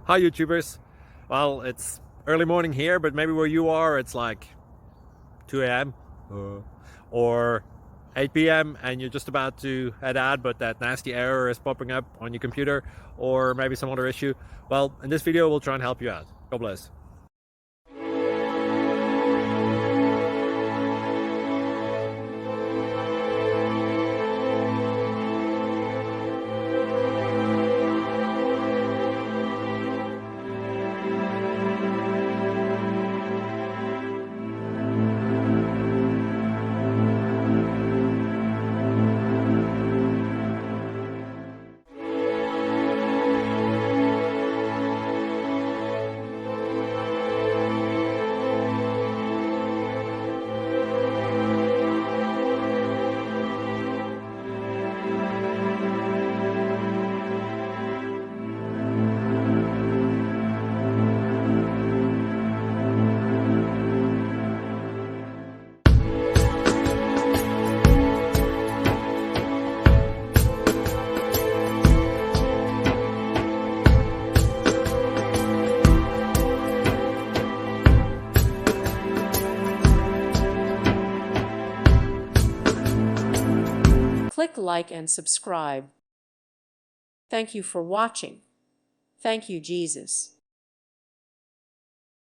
Hi YouTubers. Well, it's early morning here, but maybe where you are it's like 2 a.m. or 8 p.m. and you're just about to head out, but that nasty error is popping up on your computer, or maybe some other issue. Well, in this video we'll try and help you out. God bless. Click like and subscribe. Thank you for watching. Thank you, Jesus.